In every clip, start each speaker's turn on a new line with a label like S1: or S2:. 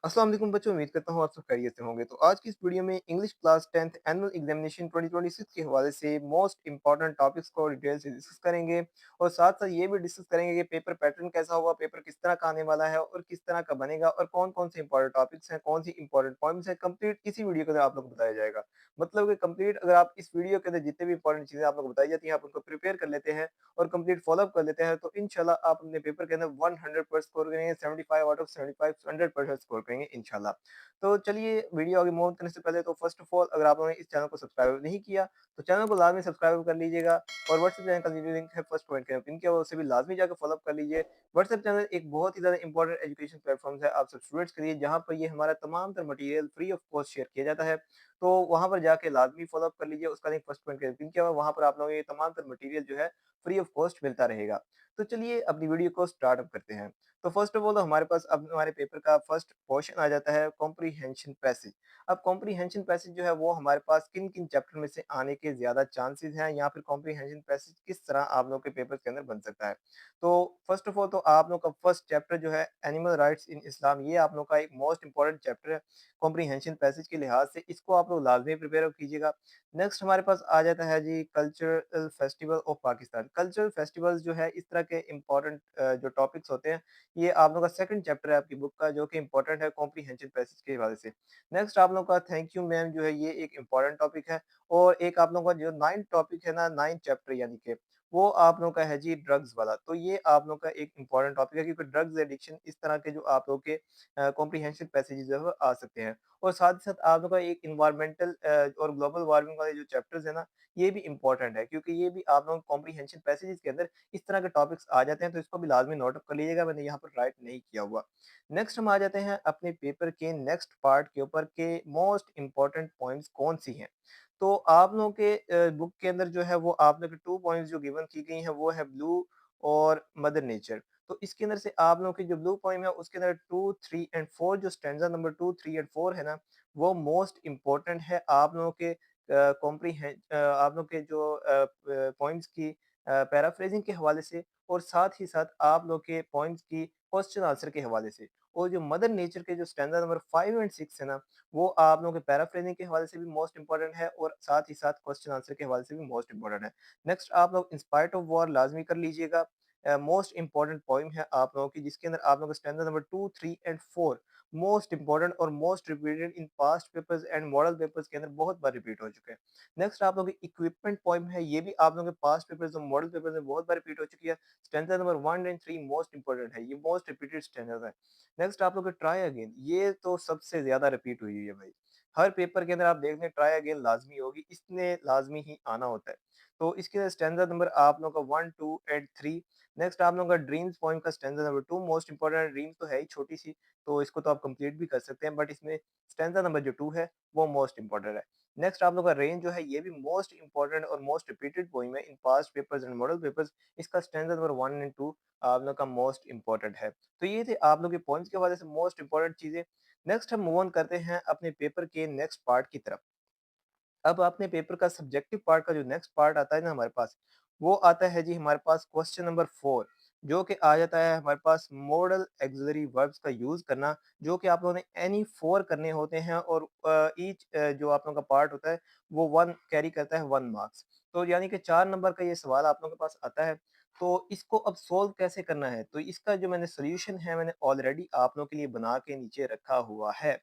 S1: अस्सलाम वालेकुम बच्चों, उम्मीद करता हूँ आप सब खैरियत से होंगे। तो आज की इस वीडियो में English class 10th annual examination 2026 के हवाले से मोस्ट इंपॉर्टेंट टॉपिक्स को डिटेल से डिस्कस करेंगे और साथ-साथ ये भी डिस्कस करेंगे कि पेपर पैटर्न कैसा होगा, पेपर किस तरह का आने वाला है और किस तरह का बनेगा और कौन-कौन से इंपॉर्टेंट टॉपिक्स हैं, कौन सी इंपॉर्टेंट पॉइंट्स हैं, कंप्लीट इसी वीडियो के अंदर आप लोग को बताया जाएगा। मतलब कि कंप्लीट अगर आप इस वीडियो के अंदर जितने भी इंपॉर्टेंट चीज़ें आप लोग को बताई जाती हैं, आप उनको प्रिपेयर कर लेते हैं और कंप्लीट फॉलो अप कर लेते हैं, तो इंशाल्लाह आप अपने पेपर के अंदर 100% स्कोर करेंगे, 75 आउट ऑफ 75 100% स्कोर करेंगे इंशाल्लाह। तो चलिए वीडियो आगे मूव करने से पहले तो फर्स्ट ऑफ ऑल अगर आप लोगों ने इस चैनल को सब्सक्राइब नहीं किया, तो चैनल को लाज़मी सब्सक्राइब कर लीजिएगा और व्हाट्सएप चैनल का जो लिंक है फर्स्ट कमेंट के पिन किया हुआ है, उसे भी लाज़मी जाकर फॉलो अप कर लीजिए। व्हाट्सएप चैनल एक बहुत ही ज़्यादा इंपॉर्टेंट एजुकेशन प्लेटफ़ॉर्म है आप सब स्टूडेंट्स के लिए, जहाँ पर ये हमारा तमाम तर material free of cost share किया जाता है। तो वहाँ पर जाके लाज़मी फॉलो अप कर लीजिए, उसका लिंक फर्स्ट कमेंट के पिन किया हुआ है, वहाँ पर आप लोगों को ये तमाम तर मटीरियल जो है फ्री ऑफ कॉस्ट मिलता रहेगा। तो चलिए अपनी वीडियो को स्टार्ट अप करते हैं। तो फर्स्ट ऑफ ऑल हमारे पास अब हमारे पेपर का फर्स्ट क्वेश्चन आ जाता है कॉम्प्रिहेंशन पैसेज। अब कॉम्प्रिहेंशन पैसेज जो है वो हमारे पास किन-किन चैप्टर में से आने के ज़्यादा चांसेस हैं या फिर कॉम्प्रिहेंशन पैसेज किस तरह आप लोगों के पेपर के अंदर बन सकता है। तो फर्स्ट ऑफ ऑल तो आप लोग का फर्स्ट चैप्टर जो है एनिमल राइट्स इन इस्लाम, ये आप लोग का एक मोस्ट इंपोर्टेंट चैप्टर है कॉम्प्रिहेंशन पैसेज के लिहाज से, इसको आप लोग लाज़मी प्रिपेयर कीजिएगा। नेक्स्ट हमारे पास आ जाता है जी cultural festival of Pakistan. Cultural festivals जो है इस तरह के इंपॉर्टेंट जो टॉपिक्स होते हैं, ये आप लोगों का सेकंड चैप्टर है आपकी बुक का, जो कि इंपॉर्टेंट है कॉम्प्रिहेंशन पैसेज के हवाले से। नेक्स्ट आप लोगों का थैंक यू मैम जो है ये एक इम्पोर्टेंट टॉपिक है और एक आप लोगों का जो 9th टॉपिक है ना 9th चैप्टर यानी कि वो आप लोगों का है जी ड्रग्स वाला। तो ये आप लोगों का एक इम्पोर्टेंट टॉपिक है क्योंकि ड्रग्स एडिक्शन इस तरह के जो आप लोगों के कॉम्प्रिहेंशन पैसेजेस जो है वो आ सकते हैं। और साथ ही साथ आप लोगों का एक एनवायरमेंटल और ग्लोबल वार्मिंग वाले जो चैप्टर्स है ना, ये भी इम्पोर्टेंट है क्योंकि ये भी आप लोगों को कॉम्प्रिहेंशन पैसेजेस के अंदर इस तरह के टॉपिक्स आ जाते हैं, तो इसको भी लाज़मी नोट अप कर लीजिएगा, मैंने यहाँ पर राइट नहीं किया हुआ। नेक्स्ट हम आ जाते हैं अपने पेपर के नेक्स्ट पार्ट के ऊपर के मोस्ट इम्पोर्टेंट पॉइंट्स कौन-सी हैं। तो आप लोगों के बुक के अंदर जो है वो आप लोग के 2 पॉइंट्स जो गिवन की गई हैं वो है ब्लू और मदर नेचर। तो इसके अंदर से आप लोगों की जो ब्लू पोएम है उसके अंदर 2, 3 एंड 4 जो स्टैन्ज़ा नंबर 2, 3 एंड 4 है ना, वो मोस्ट इम्पोर्टेंट है आप लोगों के आप लोग के जो पॉइंट्स की पैराफ्रेजिंग के हवाले से और साथ ही साथ आप लोग के पॉइंट्स की क्वेश्चन आंसर के हवाले से। और जो मदर नेचर के जो स्टैन्ज़ा नंबर 5 एंड 6 है ना, वो आप लोगों के पैराफ्रेजिंग के हवाले से भी मोस्ट इम्पोर्टेंट है और साथ ही साथ क्वेश्चन आंसर के हवाले से भी मोस्ट इम्पोर्टेंट है। नेक्स्ट आप लोग इन स्पाइट ऑफ वॉर लाज़मी कर लीजिएगा। मोस्ट इम्पोर्टेंट पोएम है आप लोगों की जिसके अंदर आप लोगों का stanza number 2, 3 and 4 most important और most repeated in past papers and model papers के अंदर बहुत बार रिपीट हो चुके हैं। नेक्स्ट आप लोगों की इक्विपमेंट पोएम है, ये भी आप लोगों के पास्ट पेपर्स और मॉडल पेपर्स में बहुत बार रिपीट हो चुकी है। Stanza number 1 and 3 most important है, ये मोस्ट रिपीटेड स्टैन्ज़ास है। नेक्स्ट आप लोग का ट्राई अगेन, ये तो सबसे ज़्यादा रिपीट हुई हुई है भाई। हर पेपर के अंदर आप देख लें ट्राई अगेन लाज़मी होगी, इसने लाज़मी ही आना होता है। तो इसके अंदर स्टैन्ज़ा नंबर आप लोगों का 1, 2 एंड 3। नेक्स्ट आप लोगों का ड्रीम्स पोएम का स्टैन्ज़ा नंबर 2 मोस्ट इम्पोर्टेंट है, ड्रीम्स तो है ही छोटी-सी, तो इसको तो आप कंप्लीट भी कर सकते हैं, बट इसमें स्टैन्ज़ा नंबर जो 2 है, वो मोस्ट इम्पोर्टेंट है। नेक्स्ट आप लोग का रेंज जो है ये भी मोस्ट इम्पोर्टेंट और मोस्ट रिपीटेड पोएम है इन past papers and model papers. इसका स्टैन्ज़ा नंबर 1 एंड 2 आप लोग का मोस्ट इम्पोर्टेंट है। तो ये थे आप लोग के पॉइंट्स के हवाले से मोस्ट इम्पोर्टेंट चीज़ें। नेक्स्ट हम मूव ऑन करते हैं अपने पेपर के नेक्स्ट पार्ट की तरफ। अब अपने पेपर का सब्जेक्टिव पार्ट का जो नेक्स्ट पार्ट आता है ना हमारे पास, वो आता है जी हमारे पास क्वेश्चन नंबर 4, जो कि आ जाता है हमारे पास मॉडल ऑक्सिलरी वर्ब्स का यूज़ करना, जो कि आप लोगों ने एनी 4 करने होते हैं और ईच जो आप लोगों का पार्ट होता है, वो 1 कैरी करता है 1 मार्क्स। तो यानी कि 4 नंबर का ये सवाल आप लोगों के पास आता है, तो इसको अब सोल्व कैसे करना है? तो इसका जो मैंने सॉल्यूशन है, मैंने ऑलरेडी आप लोगों के लिए बना के नीचे रखा हुआ है।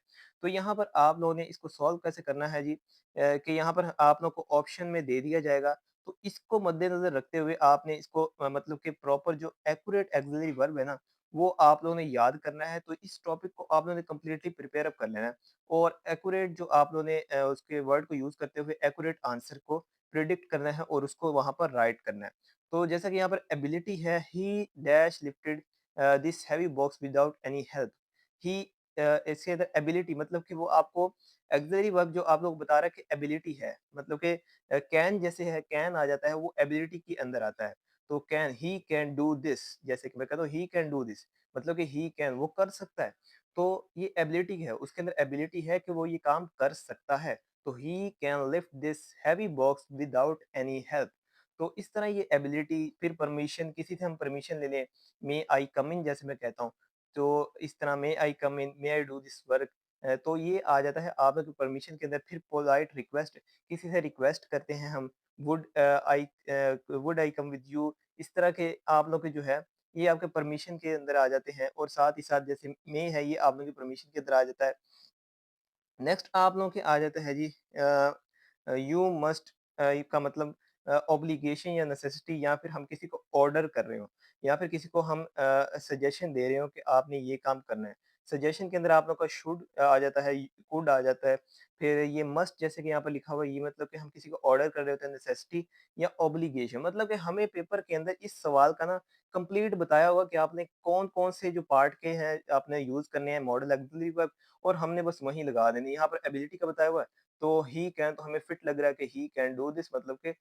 S1: तो यहाँ पर आप लोगों ने इसको सॉल्व कैसे करना है जी? कि यहाँ पर आप लोग को ऑप्शन में दे दिया जाएगा, तो इसको मद्देनज़र रखते हुए आपने इसको मतलब कि प्रॉपर जो एक्यूरेट ऑक्सिलरी वर्ब है ना, वो आप लोगों ने याद करना है। तो इस टॉपिक को आप लोगों ने कंप्लीटली प्रिपेयर अप कर लेना है और एक्यूरेट जो आप लोगों ने उसके वर्ड को यूज़ करते हुए एक्यूरेट आंसर को प्रेडिक्ट करना है और उसको वहाँ पर राइट करना है। तो जैसा कि यहाँ पर एबिलिटी है, he dash lifted this heavy box without any help. He इसके अंदर एबिलिटी मतलब कि वो आपको ऑक्सिलरी वर्ब जो आप लोग बता रहे हैं कि एबिलिटी है, मतलब कि कैन जैसे है, कैन आ जाता है वो एबिलिटी के अंदर आता है। तो can, he can do this, जैसे कि मैं कहता हूँ ही कैन डू दिस, मतलब कि ही कैन वो कर सकता है। तो ये एबिलिटी है, उसके अंदर एबिलिटी है कि वो ये काम कर सकता है। तो he can lift this heavy box without any help. तो इस तरह ये एबिलिटी, फिर परमिशन, किसी से हम परमिशन ले लें, मे आई कम इन जैसे मैं कहता हूँ। तो इस तरह मे आई कम इन, मे आई डू दिस वर्क, तो ये आ जाता है आप लोग की परमिशन के अंदर। फिर पोलाइट रिक्वेस्ट, किसी से रिक्वेस्ट करते हैं हम, would I come with you, इस तरह के आप लोग के जो है ये आपके परमिशन के अंदर आ जाते हैं। और साथ ही साथ जैसे मे है ये आप लोगों की परमिशन के अंदर आ जाता है। नेक्स्ट आप लोगों के आ जाता है जी यू मस्ट, का मतलब ऑब्लिगेशन या नेसेसिटी, या फिर हम किसी को ऑर्डर कर रहे हो, या फिर किसी को हम सजेशन दे रहे हो कि आपने ये काम करना है। सजेशन के अंदर आप लोग का शुड आ जाता है, कुड आ जाता है। फिर ये मस्ट जैसे कि यहाँ पर लिखा हुआ है, ये मतलब कि हम किसी को ऑर्डर कर रहे होते हैं। नेसेसिटी या ऑब्लिगेशन मतलब कि हमें पेपर के अंदर इस सवाल का ना कंप्लीट बताया होगा कि आपने कौन-कौन से जो पार्ट के हैं आपने यूज़ करने हैं मॉडल ऑक्सिलरी वर्ब, और हमने बस वहीं लगा देनी है। यहाँ पर एबिलिटी का बताया हुआ है, तो ही कैन, तो हमें फिट लग रहा है कि ही कैन डू दिस, मतलब कि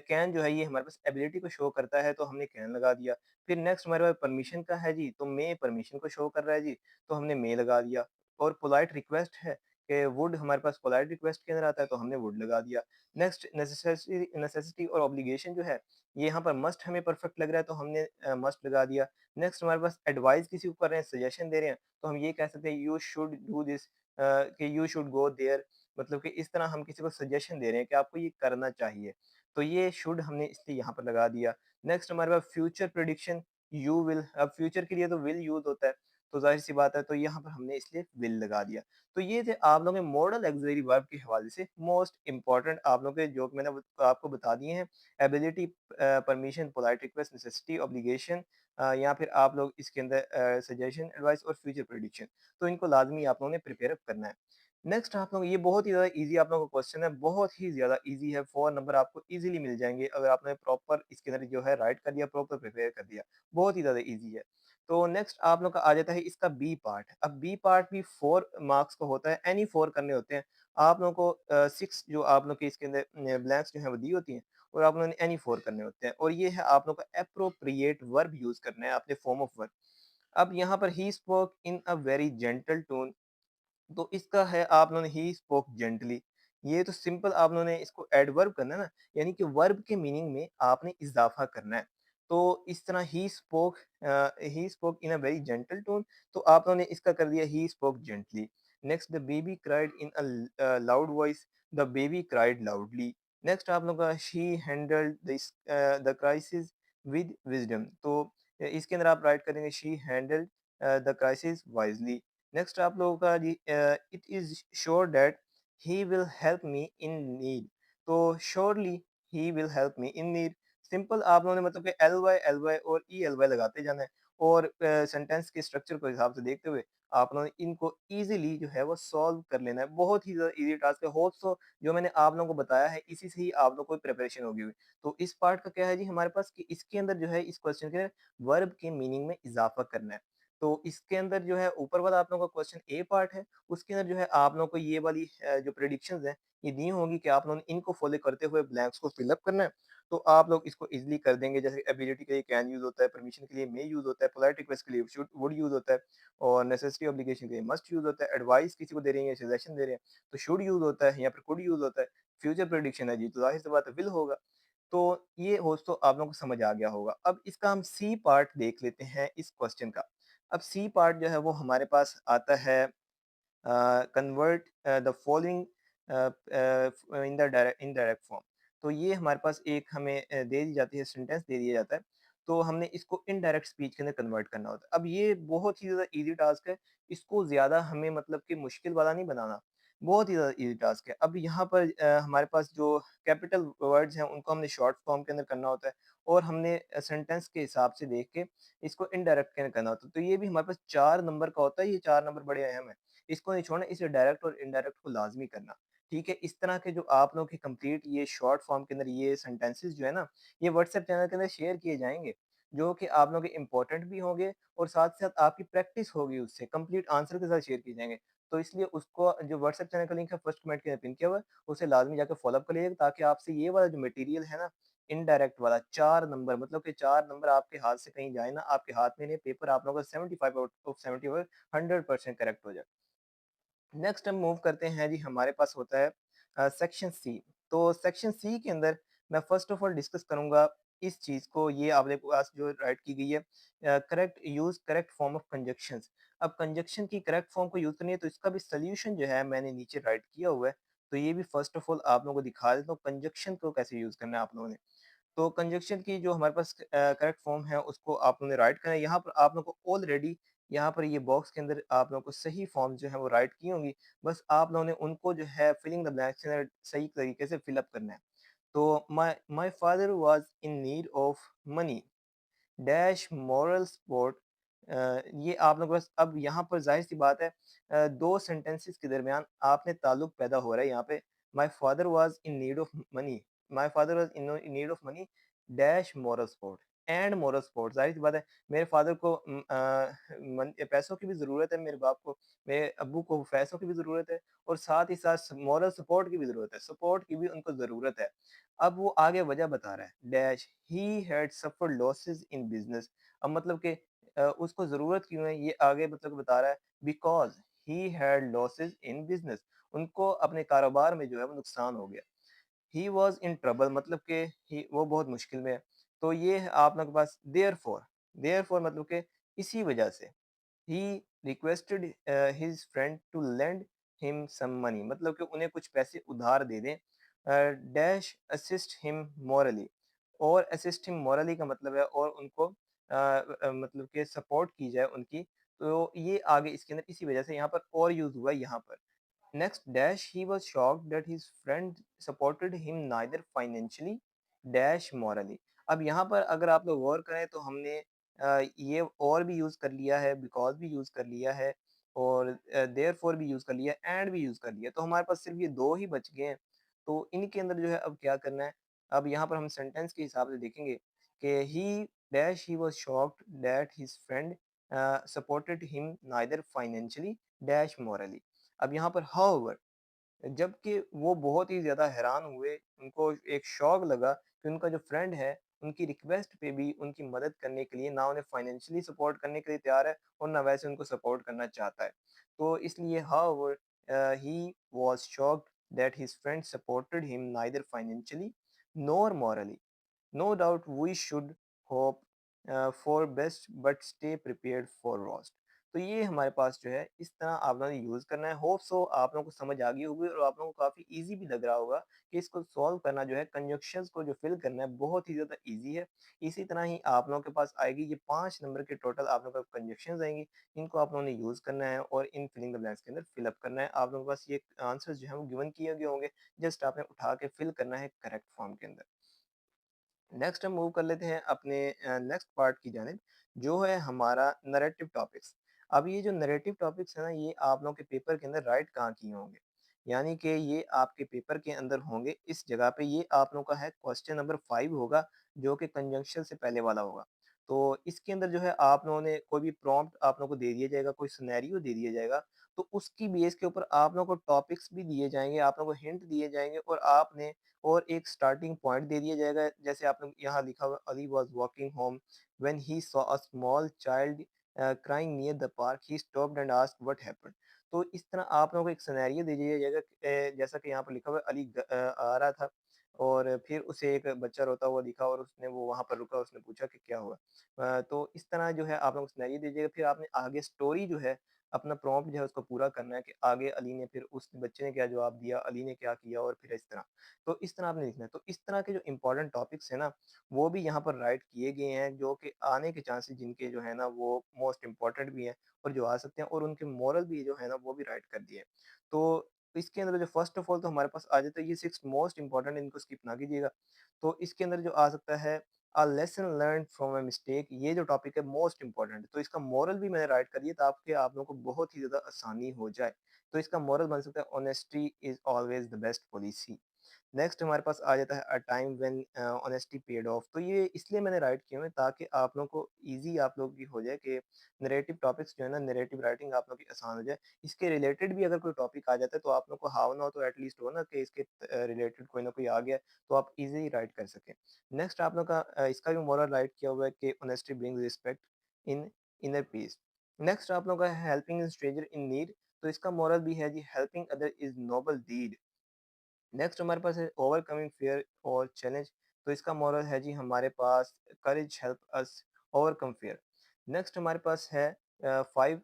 S1: कैन जो है ये हमारे पास एबिलिटी को शो करता है, तो हमने कैन लगा दिया। फिर नेक्स्ट हमारे पास परमिशन का है जी, तो मे परमिशन को शो कर रहा है जी, तो हमने मे लगा दिया। और पोलाइट रिक्वेस्ट है कि वुड हमारे पास पोलाइट रिक्वेस्ट के अंदर आता है, तो हमने वुड लगा दिया। नेक्स्ट नेसेसिटी और ऑब्लिगेशन जो है, ये यहाँ पर मस्ट हमें परफेक्ट लग रहा है, तो हमने मस्ट लगा दिया। नेक्स्ट हमारे पास एडवाइस किसी को कर रहे हैं, सजेशन दे रहे हैं, तो हम ये कह सकते हैं यू शुड डू दिस, कि यू शुड गो देयर, मतलब कि इस तरह हम किसी को सजेशन दे रहे हैं कि आपको ये करना चाहिए। तो ये शुड हमने इसलिए यहाँ पर लगा दिया। नेक्स्ट हमारे पास फ्यूचर प्रेडिक्शन, यू विल, अब फ्यूचर के लिए तो विल यूज़ होता है, तो ज़ाहिर-सी बात है, तो यहाँ पर हमने इसलिए विल लगा दिया। तो ये थे आप लोगों के मॉडल ऑक्सिलरी वर्ब के हवाले से मोस्ट इम्पोर्टेंट आप लोगों के जो मैंने आपको बता दिए हैं। Ability, permission, polite request, necessity, obligation, या फिर आप लोग इसके अंदर सजेशन, एडवाइस और फ्यूचर प्रेडिक्शन। तो इनको लाज़मी आप लोगों ने प्रिपेयर अप करना है। नेक्स्ट आप लोग, ये बहुत ही ज़्यादा ईज़ी आप लोगों का क्वेश्चन है, बहुत ही ज़्यादा ईज़ी है, 4 नंबर आपको ईज़िली मिल जाएँगे अगर आपने प्रॉपर इसके अंदर जो है राइट कर दिया, प्रॉपर प्रिपेयर कर दिया। बहुत ही ज़्यादा ईज़ी है। तो नेक्स्ट आप लोग का आ जाता है इसका बी पार्ट। अब बी पार्ट भी 4 मार्क्स का होता है, एनी 4 करने होते हैं। आप लोगों को 6 जो आप लोग के इसके अंदर ब्लैंक्स जो हैं वो दी होती हैं, और आप लोगों ने एनी 4 करने होते हैं, और ये है आप लोग का एप्रोप्रिएट वर्ब यूज़ करना है, आपने फॉर्म ऑफ वर्ब। अब यहाँ पर ही spoke in a very gentle tone, तो इसका है आप लोगों ने ही स्पोक जेंटली। ये तो सिंपल आप लोगों ने इसको एडवर्ब करना है ना, यानी कि वर्ब के मीनिंग में आपने इज़ाफ़ा करना है। तो इस तरह he spoke in a very gentle tone, तो आप लोगों ने इसका कर दिया he spoke gently. Next the baby cried in a loud voice, the baby cried loudly. Next आप लोगों का she handled the crisis with wisdom, तो इसके अंदर आप राइट करेंगे she handled the crisis wisely. Next आप लोगों का जी it is sure that he will help me in need, तो surely he will help me in need. Simple आप लोगों ने मतलब कि एल वाई और ई एल वाई लगाते जाना है, और सेंटेंस के स्ट्रक्चर को हिसाब से देखते हुए आप लोगों ने इनको इजीली जो है वो सॉल्व कर लेना है। बहुत ही ज़्यादा ईज़ी टास्क है। होप सो जो मैंने आप लोगों को बताया है इसी से ही आप लोगों को प्रिपरेशन होगी हुई। तो इस पार्ट का क्या है जी हमारे पास कि इसके अंदर जो है इस क्वेश्चन के वर्ब के मीनिंग में इज़ाफ़ा करना है। तो इसके अंदर जो है ऊपर वाला आप लोगों का क्वेश्चन ए पार्ट है, उसके अंदर जो है आप लोगों को ये वाली जो प्रेडिक्शंस हैं, ये दी होंगी कि आप लोगों ने इनको फॉलो करते हुए ब्लैंक्स को फिल अप करना है। तो आप लोग इसको ईज़िली कर देंगे। जैसे एबिलिटी के लिए कैन यूज़ होता है, परमिशन के लिए मे यूज़ होता है, पोलाइट रिक्वेस्ट के लिए शुड वुड यूज़ होता है, और नेसेसिटी ऑब्लिगेशन के लिए मस्ट यूज़ होता है, एडवाइस किसी को दे रही हैं, सजेशन दे रहे हैं, तो शुड यूज़ होता है या फिर कुड यूज़ होता है। फ्यूचर प्रेडिक्शन है जी, तो ज़ाहिर-सी बात है विल होगा। तो ये होस्ट तो आप लोगों को समझ आ गया होगा। अब इसका हम सी पार्ट देख लेते हैं इस क्वेश्चन का। अब सी पार्ट जो है वो हमारे पास आता है convert the following in direct form. तो ये हमारे पास एक हमें दे दी जाती है, सेंटेंस दे दिया जाता है, तो हमने इसको इनडायरेक्ट स्पीच के अंदर कन्वर्ट करना होता है। अब ये बहुत ही ज़्यादा ईज़ी टास्क है, इसको ज़्यादा हमें मतलब कि मुश्किल वाला नहीं बनाना, बहुत ही ज़्यादा ईज़ी टास्क है। अब यहाँ पर हमारे पास जो कैपिटल वर्ड्स हैं उनको हमने शॉर्ट फॉर्म के अंदर करना होता है, और हमने सेंटेंस के हिसाब से देख के इसको इनडायरेक्ट के अंदर करना होता है। तो ये भी हमारे पास 4 नंबर का होता है, ये 4 नंबर बड़े अहम हैं। इसको नहीं छोड़ना, इसे डायरेक्ट और इनडायरेक्ट को लाज़मी करना। ठीक है? इस तरह के जो आप लोगों के कंप्लीट ये शॉर्ट फॉर्म के अंदर ये सेंटेंसेस जो है ना, ये व्हाट्सएप चैनल के अंदर शेयर किए जाएँगे, जो कि आप लोगों के इम्पोर्टेंट भी होंगे, और साथ-साथ आपकी प्रैक्टिस होगी उससे, कंप्लीट आंसर के साथ शेयर किए जाएँगे। तो इसलिए उसको जो व्हाट्सएप चैनल का लिंक है फर्स्ट कमेंट के अंदर पिन किया हुआ है, उसे लाज़मी जाके फॉलो अप कर लीजिएगा, ताकि आपसे ये वाला जो मटेरियल है ना, इनडायरेक्ट वाला 4 नंबर, मतलब कि 4 नंबर आपके हाथ से कहीं जाए ना, आपके हाथ में नहीं, पेपर आप लोगों का 75 आउट ऑफ 75 100% करेक्ट हो जाए। नेक्स्ट हम मूव करते हैं जी, हमारे पास होता है सेक्शन सी। तो सेक्शन सी के अंदर मैं फर्स्ट ऑफ ऑल डिस्कस करूंगा इस चीज़ को ये आपने पास जो राइट की गई है correct use correct form of conjunctions. अब कंजंक्शन की करेक्ट फॉर्म को यूज़ करनी है तो इसका भी सॉल्यूशन जो है मैंने नीचे राइट किया हुआ है। तो ये भी फर्स्ट ऑफ ऑल आप लोगों को दिखा देता हूँ कंजंक्शन को कैसे यूज़ करना है आप लोगों ने। तो कंजंक्शन की जो हमारे पास करेक्ट फॉर्म है उसको आप लोगों ने राइट करना है। यहाँ पर आप लोगों को ऑलरेडी यहाँ पर ये बॉक्स के अंदर आप लोगों को सही फॉर्म जो है वो राइट की होंगी। बस आप लोगों ने उनको जो है फिलिंग द ब्लैंक्स के अंदर सही तरीके से फिल अप करना है। तो my father was in need of money dash moral support ये आप लोगों के पास अब यहाँ पर ज़ाहिर-सी बात है 2 सेंटेंसेस के दरमियान आपने ताल्लुक पैदा हो रहा है यहाँ पे my father was in need of money my father was in need of money dash moral support and moral support ज़ाहिर-सी बात है मेरे फादर को पैसों की भी ज़रूरत है मेरे बाप को, मेरे अब्बू को पैसों की भी ज़रूरत है और साथ ही साथ मोरल सपोर्ट की भी ज़रूरत है, सपोर्ट की भी उनको ज़रूरत है। अब वो आगे वजह बता रहा है dash he had suffered losses in business अब मतलब कि उसको ज़रूरत क्यों है ये आगे मतलब बता रहा है because he had losses in business उनको अपने कारोबार में जो है वो नुकसान हो गया। ही वाज़ इन ट्रबल मतलब कि ही वो बहुत मुश्किल में है। तो ये है आप लोगों के पास देयरफॉर मतलब कि इसी वजह से ही requested his friend to lend him some money मतलब कि उन्हें कुछ पैसे उधार दे दें डैश असिस्ट हिम मॉरली और असिस्ट हिम मॉरली का मतलब है और उनको मतलब कि सपोर्ट की जाए उनकी तो ये आगे इसके अंदर इसी वजह से यहाँ पर और यूज हुआ है यहाँ पर Next dash he was shocked that his friend supported him neither financially dash morally अब यहाँ पर अगर आप लोग गौर करें तो हमने ये और भी यूज़ कर लिया है बिकॉज़ भी यूज़ कर लिया है और देयरफॉर भी यूज़ कर लिया है एंड भी यूज़ कर लिया है तो हमारे पास सिर्फ ये 2 ही बच गए हैं। तो इनके अंदर जो है अब क्या करना है, अब यहाँ पर हम सेंटेंस के हिसाब से देखेंगे कि he dash he was shocked that his friend supported him neither financially dash morally अब यहाँ पर हाउएवर जबकि वो बहुत ही ज़्यादा हैरान हुए, उनको एक शॉक लगा कि उनका जो फ्रेंड है, उनकी रिक्वेस्ट पे भी उनकी मदद करने के लिए ना उन्हें फाइनेंशियली सपोर्ट करने के लिए तैयार है और ना वैसे उनको सपोर्ट करना चाहता है। तो इसलिए however he was shocked that his friend supported him neither financially nor morally. No doubt we should hope for best but stay prepared for worst। तो ये हमारे पास जो है इस तरह आप लोगों ने यूज़ करना है। होप सो आप लोगों को समझ आ गई होगी और आप लोगों को काफ़ी ईज़ी भी लग रहा होगा कि इसको सॉल्व करना जो है कंजंक्शंस को जो फिल करना है बहुत ही ज़्यादा ईज़ी है। इसी तरह ही आप लोगों के पास आएगी ये 5 नंबर के टोटल आप लोगों को कंजंक्शंस आएँगी। इनको आप लोगों ने यूज़ करना है और इन फिलिंग द ब्लैंक्स के अंदर फिल अप करना है। आप लोगों के पास ये आंसर्स जो हैं वो गिवन किए गए होंगे। जस्ट आपने उठा के फिल करना है करेक्ट फॉर्म के अंदर। नेक्स्ट हम मूव कर लेते हैं अपने नेक्स्ट पार्ट की जानिब जो है हमारा नैरेटिव टॉपिक्स। अब ये जो नैरेटिव टॉपिक्स है ना ये आप लोगों के पेपर के अंदर राइट कहाँ किए होंगे यानी कि ये आपके पेपर के अंदर होंगे इस जगह पे ये आप लोगों का है क्वेश्चन नंबर 5 होगा जो कि कंजंक्शन से पहले वाला होगा। तो इसके अंदर जो है आप लोगों ने कोई भी प्रॉम्प्ट आप लोगों को दे दिया जाएगा कोई सिनेरियो दे दिया जाएगा तो उसकी बेस के ऊपर आप लोगों को टॉपिक्स भी दिए जाएंगे आप लोगों को हिंट दिए जाएंगे और आपने और एक स्टार्टिंग पॉइंट दे दिया जाएगा जैसे आपने यहाँ लिखा हुआ Ali was walking home when he saw a small child crying near the park he stopped and asked what happened. तो इस तरह आप लोगों को एक सिनेरियो दे दिया जाएगा जैसा कि यहाँ पर लिखा हुआ है अली आ रहा था और फिर उसे एक बच्चा रोता हुआ दिखा और उसने वो वहां पर रुका उसने पूछा कि क्या हुआ। तो इस तरह जो है आप लोगों को सिनेरियो दीजिएगा फिर आपने आगे स्टोरी जो है अपना प्रॉम्प्ट जो है उसको पूरा करना है कि आगे अली ने फिर उस बच्चे ने क्या जवाब दिया अली ने क्या किया और फिर इस तरह। तो इस तरह आपने लिखना है। तो इस तरह के जो इम्पोर्टेंट टॉपिक्स हैं ना, वो भी यहाँ पर राइट किए गए हैं जो कि आने के चांसेस जिनके जो है ना वो मोस्ट इम्पोर्टेंट भी हैं और जो आ सकते हैं और उनके मोरल भी जो है ना वो भी राइट कर दिए हैं। तो इसके अंदर जो फर्स्ट ऑफ ऑल तो हमारे पास आ जाता है ये 6 मोस्ट इम्पोर्टेंट इनको स्किप ना कीजिएगा। तो इसके अंदर जो आ सकता है a lesson learned from a mistake ये जो टॉपिक है मोस्ट इम्पोर्टेंट है। तो इसका मोरल भी मैंने राइट कर दिया ताकि आप लोगों को बहुत ही ज़्यादा आसानी हो जाए। तो इसका मोरल बन सकता है honesty is always the best policy. Next हमारे पास आ जाता है a time when honesty paid of. तो ये इसलिए मैंने राइट किए हुए हैं ताकि आप लोगों को ईज़ी आप लोगों की हो जाए कि नैरेटिव टॉपिक्स जो है ना नैरेटिव राइटिंग आप लोगों की आसान हो जाए। इसके रिलेटेड भी अगर कोई टॉपिक आ जाता है तो आप लोग को हाव ना हो तो एटलीस्ट हो ना कि इसके रिलेटेड कोई ना कोई आ गया तो आप ईज़िली राइट कर सकें। नेक्स्ट आप लोग का इसका भी मोरल राइट किया हुआ है कि honesty brings respect in inner peace. Next आप लोगों का है हेल्पिंग स्ट्रेंजर इन नीड। तो इसका मोरल भी है जी helping other is noble deed. Next हमारे पास है ओवरकमिंग फियर और चैलेंज। तो इसका मोरल है जी हमारे पास courage help us overcome fear. Next हमारे पास है 5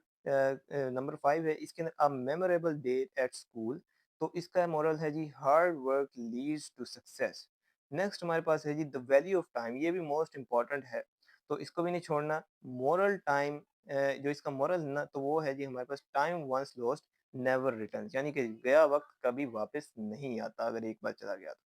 S1: नंबर 5 है इसके अंदर a memorable day at school. तो इसका मोरल है जी hard work leads to success. Next हमारे पास है जी द वैल्यू ऑफ टाइम, ये भी मोस्ट इम्पोर्टेंट है, तो इसको भी नहीं छोड़ना। मोरल टाइम, जो इसका मोरल है ना, तो वो है जी हमारे पास time once lost never returns, यानी कि गया वक्त कभी वापस नहीं आता अगर एक बार चला गया तो।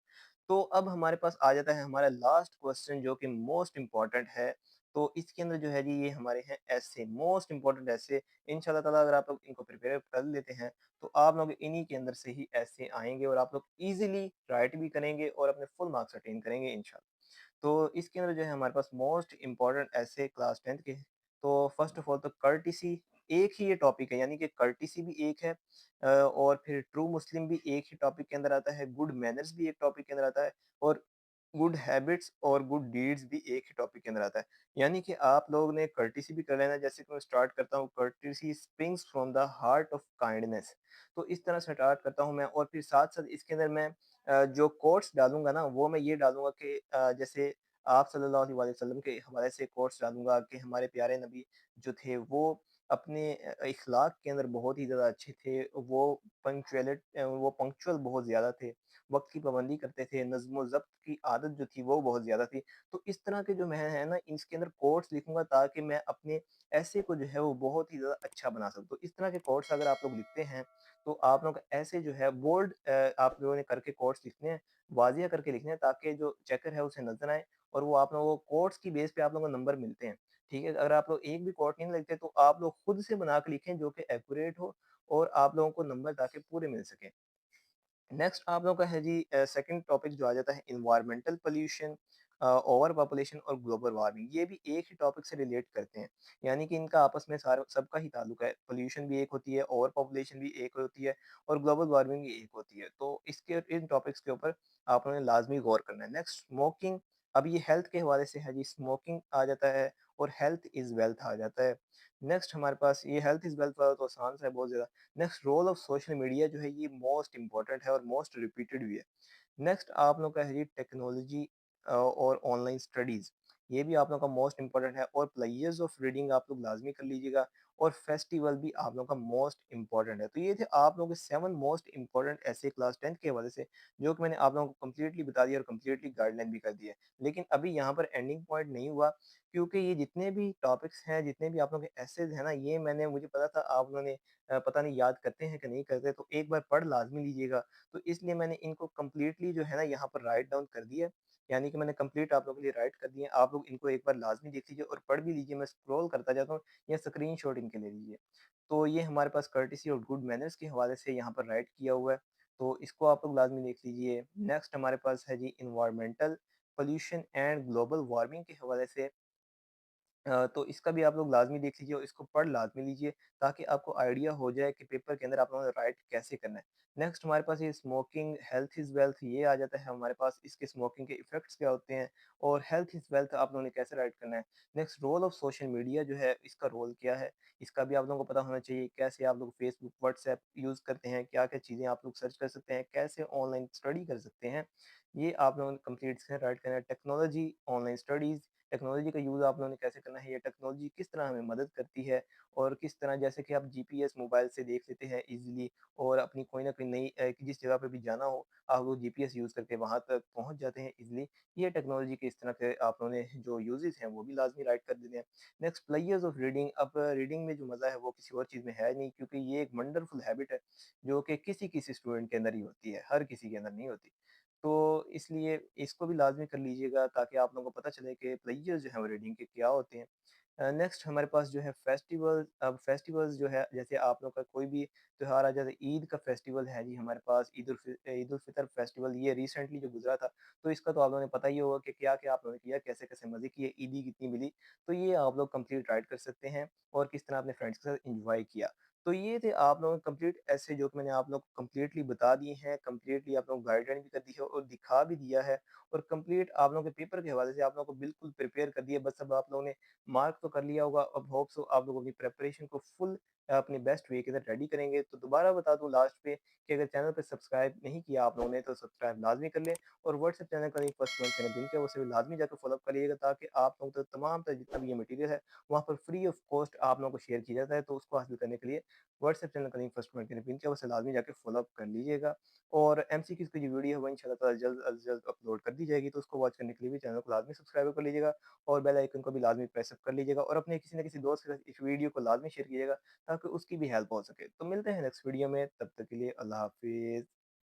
S1: तो अब हमारे पास आ जाता है हमारा लास्ट क्वेश्चन जो कि मोस्ट इम्पोर्टेंट है। तो इसके अंदर जो है जी ये हमारे हैं ऐसे मोस्ट इम्पोर्टेंट ऐसे, इंशाल्लाह ताला अगर आप लोग इनको प्रिपेयर कर लेते हैं तो आप लोग इन्हीं के अंदर से ही ऐसे आएंगे और आप लोग इजीली राइट भी करेंगे और अपने फुल मार्क्स अटेन करेंगे इंशाल्लाह। तो इसके अंदर जो है हमारे पास मोस्ट इम्पोर्टेंट ऐसे क्लास 10th के हैं। तो फर्स्ट ऑफ ऑल तो कर्टिसी, एक ही ये टॉपिक है, यानी कि कर्टिसी भी एक है, और फिर ट्रू मुस्लिम भी एक ही टॉपिक के अंदर आता है, गुड मैनर्स भी एक टॉपिक के अंदर आता है, और गुड हैबिट्स और गुड डीड्स भी एक ही टॉपिक के अंदर आता है। यानी कि आप लोग ने कर्टिसी भी कर लेना। जैसे कि मैं स्टार्ट करता हूँ, courtesy springs from the heart of kindness. तो इस तरह से स्टार्ट करता हूँ मैं, और फिर साथ साथ इसके अंदर मैं जो कोट्स डालूंगा ना वो मैं ये डालूंगा कि जैसे आप सल्लल्लाहु अलैहि वसल्लम के हवाले से कोट्स डालूंगा कि हमारे प्यारे नबी जो थे वो अपने इखलाक के अंदर बहुत ही ज़्यादा अच्छे थे। वो पंक्चुअल बहुत ज़्यादा थे, वक्त की पाबंदी करते थे, नज़्म ज़ब्त की आदत जो थी वो बहुत ज़्यादा थी। तो इस तरह के जो मैं है ना इसके अंदर कोट्स लिखूंगा ताकि मैं अपने ऐसे को जो है वो बहुत ही ज़्यादा अच्छा बना सकूँ। तो इस तरह के कोट्स अगर आप लोग लिखते हैं तो आप लोग ऐसे जो है बोल्ड आप लोगों ने करके कोट्स लिखने हैं, वाज़िया करके लिखने हैं, ताकि जो चेकर है उसे नज़र आए और वो आप लोगों को कोट्स की बेस पे आप लोगों को नंबर मिलते हैं। ठीक है? अगर आप लोग एक भी कोट नहीं लिखते तो आप लोग खुद से बना के लिखें जो कि एक्यूरेट हो और आप लोगों को नंबर ताकि पूरे मिल सकें। नेक्स्ट आप लोगों का है जी सेकंड टॉपिक जो आ जाता है एनवायरमेंटल पोल्यूशन, ओवर पॉपुलेशन और ग्लोबल वार्मिंग। ये भी एक ही टॉपिक से रिलेट करते हैं, यानी कि इनका आपस में सारा सबका ही ताल्लुक है। पोल्यूशन भी एक होती है, ओवर पॉपुलेशन भी एक होती है और ग्लोबल वार्मिंग भी एक होती है। तो इसके इन टॉपिक्स के ऊपर आप लोगों ने लाजमी गौर करना है। नेक्स्ट स्मोकिंग, अब ये हेल्थ के हवाले से है जी, स्मोकिंग आ जाता है और हेल्थ इज़ वेल्थ आ जाता है। नेक्स्ट हमारे पास ये हेल्थ इज़ वेल्थ वाला तो आसान सा है बहुत ज़्यादा। Next role of social media जो है ये मोस्ट इम्पोर्टेंट है और मोस्ट रिपीटेड भी है। नेक्स्ट आप लोग का है जी टेक्नोलॉजी और ऑनलाइन स्टडीज़, ये भी आप लोग का मोस्ट इम्पोर्टेंट है, और प्लेयर्स ऑफ रीडिंग आप लोग लाजमी कर लीजिएगा, और फेस्टिवल भी आप लोग का मोस्ट इम्पोर्टेंट है। तो ये थे आप लोगों के 7 मोस्ट इम्पोर्टेंट ऐसे क्लास 10th के हवाले से जो कि मैंने आप लोगों को कम्प्लीटली बता दिया और कम्प्लीटली गाइडलाइन भी कर दी है। लेकिन अभी यहाँ पर एंडिंग पॉइंट नहीं हुआ, क्योंकि ये जितने भी टॉपिक्स हैं, जितने भी आप लोगों के एसेज हैं ना, ये मैंने मुझे पता था आप लोगों ने पता नहीं याद करते हैं कि नहीं करते, तो एक बार पढ़ लाज़मी लीजिएगा। तो इसलिए मैंने इनको कंप्लीटली जो है ना यहाँ पर राइट डाउन कर दिया है। यानी कि मैंने कंप्लीट आप लोगों के लिए राइट कर दिए हैं। आप लोग इनको एक बार लाज़मी देख लीजिए और पढ़ भी लीजिए। मैं स्क्रॉल करता जाता हूँ या स्क्रीनशॉट इनके ले लीजिए। तो ये हमारे पास कर्टेसी और गुड मैनर्स के हवाले से यहाँ पर राइट किया हुआ है। तो इसको आप लोग लाज़मी देख लीजिए। नेक्स्ट हमारे पास है जी environmental pollution and global warming के हवाले से, तो इसका भी आप लोग लाज़मी देख लीजिए और इसको पढ़ लाज़मी लीजिए ताकि आपको आइडिया हो जाए कि पेपर के अंदर आप लोगों ने राइट कैसे करना है। नेक्स्ट हमारे पास ये स्मोकिंग हेल्थ इज़ वेल्थ ये आ जाता है हमारे पास, इसके स्मोकिंग के इफ़ेक्ट्स क्या होते हैं और हेल्थ इज़ वेल्थ आप लोगों ने कैसे राइट करना है। Next role of social media जो है इसका रोल क्या है, इसका भी आप लोगों को पता होना चाहिए। कैसे आप लोग फेसबुक, व्हाट्सएप यूज़ करते हैं, क्या-क्या चीज़ें आप लोग सर्च कर सकते हैं, कैसे ऑनलाइन स्टडी कर सकते हैं, ये आप लोगों ने कंप्लीट से राइट करना है। टेक्नोलॉजी, ऑनलाइन स्टडीज़, टेक्नोलॉजी का यूज़ आप लोगों ने कैसे करना है, ये टेक्नोलॉजी किस तरह हमें मदद करती है और किस तरह, जैसे कि आप जीपीएस मोबाइल से देख लेते हैं इजीली, और अपनी कोई ना कोई नई जिस जगह पे भी जाना हो आप लोग जीपीएस यूज़ करके वहाँ तक पहुँच जाते हैं इजीली। ये टेक्नोलॉजी के इस तरह के आप लोगों ने जो यूजेस हैं वो भी लाजमी राइट कर देने हैं। नेक्स्ट प्लेयर्स ऑफ रीडिंग, अब रीडिंग में जो मज़ा है वो किसी और चीज़ में है नहीं, क्योंकि ये एक वंडरफुल हैबिट है जो कि किसी किसी स्टूडेंट के अंदर ही होती है, हर किसी के अंदर नहीं होती। तो इसलिए इसको भी लाज़मी कर लीजिएगा ताकि आप लोगों को पता चले कि प्लेयर्स जो हैं वो रीडिंग के क्या होते हैं। नेक्स्ट हमारे पास जो है फेस्टिवल, अब फेस्टिवल्स जो है जैसे आप लोग का कोई भी त्योहार आ जाता है, ईद का फेस्टिवल है जी हमारे पास, ईद उल फितर फेस्टिवल ये रिसेंटली जो गुजरा था। तो इसका तो आप लोगों ने पता ही होगा कि क्या-क्या आप लोगों ने किया, कैसे-कैसे मज़े किए, ईदी कितनी मिली। तो ये आप लोग कंप्लीट राइट कर सकते हैं और किस तरह अपने फ्रेंड्स के साथ एन्जॉय किया। तो ये थे आप लोगों के कंप्लीट ऐसे जो कि मैंने आप लोग को कंप्लीटली बता दिए हैं, कंप्लीटली आप लोगों को गाइडलाइन भी कर दी है और दिखा भी दिया है, और कंप्लीट आप लोगों के पेपर के हवाले से आप लोगों को बिल्कुल प्रिपेयर कर दिया। बस अब आप लोगों ने मार्क तो कर लिया होगा। अब होप सो आप लोग अपनी प्रिपरेशन को फुल अपनी बेस्ट वे के अंदर रेडी करेंगे। तो दोबारा बता दूँ लास्ट पे कि अगर चैनल पे सब्सक्राइब नहीं किया आप लोगों ने तो सब्सक्राइब लाज़मी कर लें और व्हाट्सएप चैनल का लिंक फर्स्ट कमेंट मैंने पिन किया उसे भी लाज़मी जाकर फ़ॉलो कर लीजिएगा ताकि आप लोगों तक तमाम तरह जितना भी ये मटीरियल है, वहाँ पर फ्री ऑफ कॉस्ट आप लोगों को शेयर किया जाता है। तो उसको हासिल करने के लिए व्हाट्सएप चैनल का लिंक फर्स्ट कमेंट मैंने पिन किया उसे लाज़मी जाके फ़ॉलो अप कर लीजिएगा। और एमसीक्यूज़ की जो वीडियो है वो इंशाअल्लाह ताला जल्द अज़ जल्द अपलोड कर दी जाएगी, तो उसको वॉच करने के लिए भी चैनल को लाज़मी सब्सक्राइब कर लीजिएगा और बेल आइकन को भी लाज़मी प्रेस अप कर लीजिएगा और अपने किसी न किसी दोस्त के साथ इस वीडियो को लाज़मी शेयर कीजिएगा ताकि उसकी भी हेल्प हो सके। तो मिलते हैं नेक्स्ट वीडियो में, तब तक के लिए अल्लाह हाफ़िज़।